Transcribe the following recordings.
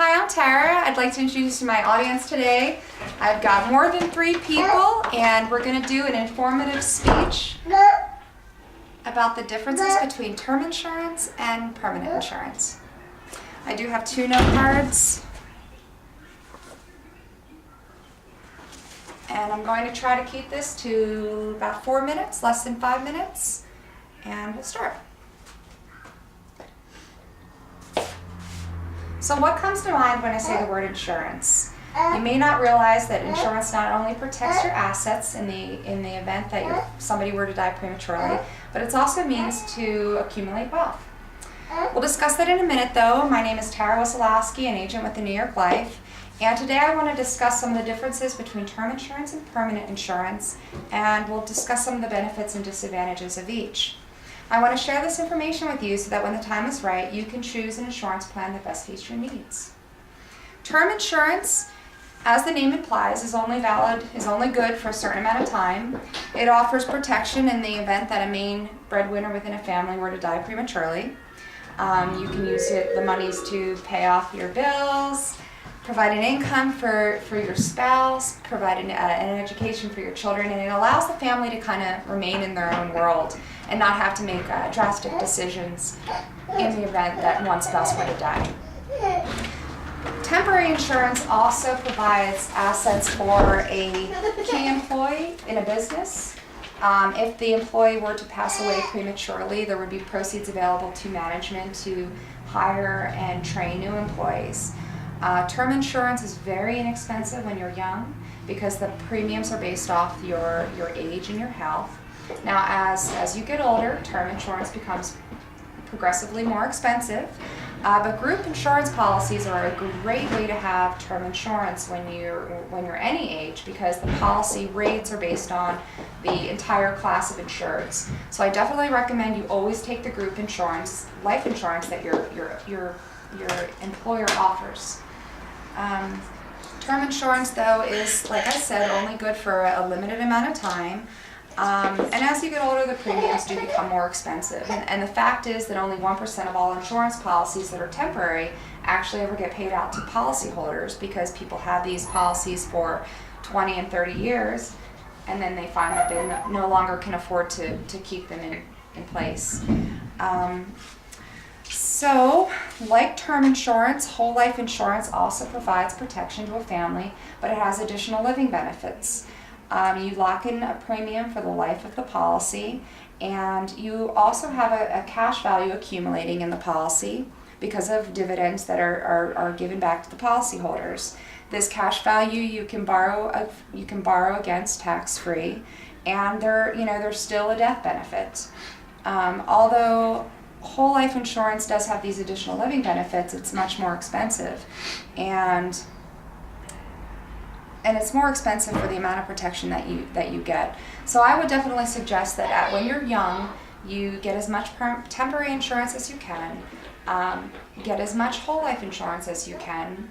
Hi, I'm Tara. I'd like to introduce you to my audience today. I've got more than 3 people, and we're going to do an informative speech about the differences between term insurance and permanent insurance. I do have 2 note cards, and I'm going to try to keep this to about 4 minutes, less than 5 minutes, and we'll start. So what comes to mind when I say the word insurance? You may not realize that insurance not only protects your assets in the event that somebody were to die prematurely, but it also means to accumulate wealth. We'll discuss that in a minute though. My name is Tara Wesolowski, an agent with the New York Life, and today I want to discuss some of the differences between term insurance and permanent insurance, and we'll discuss some of the benefits and disadvantages of each. I want to share this information with you so that when the time is right, you can choose an insurance plan that best fits your needs. Term insurance, as the name implies, is only good for a certain amount of time. It offers protection in the event that a main breadwinner within a family were to die prematurely. You can use the monies to pay off your bills, provide an income for your spouse, provide an education for your children, and it allows the family to kind of remain in their own world and not have to make drastic decisions in the event that one spouse were to die. Temporary insurance also provides assets for a key employee in a business. If the employee were to pass away prematurely, there would be proceeds available to management to hire and train new employees. Term insurance is very inexpensive when you're young because the premiums are based off your age and your health. Now, as you get older, term insurance becomes progressively more expensive, but group insurance policies are a great way to have term insurance when you're any age because the policy rates are based on the entire class of insureds. So I definitely recommend you always take the group insurance, life insurance that your employer offers. Term insurance, though, is, like I said, only good for a limited amount of time. And as you get older, the premiums do become more expensive. And the fact is that only 1% of all insurance policies that are temporary actually ever get paid out to policyholders because people have these policies for 20 and 30 years, and then they find that they no longer can afford to keep them in place. So, like term insurance, whole life insurance also provides protection to a family, but it has additional living benefits. You lock in a premium for the life of the policy, and you also have a cash value accumulating in the policy because of dividends that are given back to the policyholders. This cash value you can borrow against tax-free, and there's still a death benefit. Although whole life insurance does have these additional living benefits, it's much more expensive, and it's more expensive for the amount of protection that you get. So I would definitely suggest that when you're young, you get as much temporary insurance as you can, get as much whole life insurance as you can.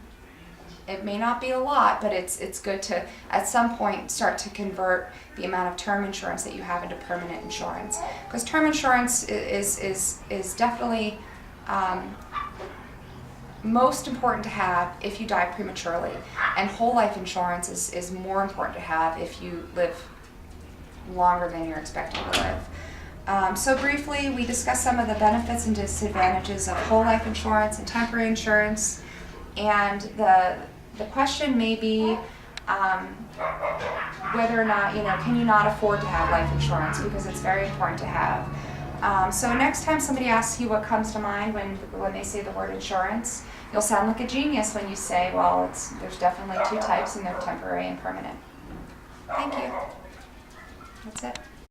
It may not be a lot, but it's good to, at some point, start to convert the amount of term insurance that you have into permanent insurance. Because term insurance is definitely most important to have if you die prematurely, and whole life insurance is more important to have if you live longer than you're expected to live. So briefly, we discussed some of the benefits and disadvantages of whole life insurance and temporary insurance, and the question may be whether or not, can you not afford to have life insurance, because it's very important to have. So next time somebody asks you what comes to mind when they say the word insurance, you'll sound like a genius when you say, well, there's definitely 2 types, and they're temporary and permanent. Thank you. That's it.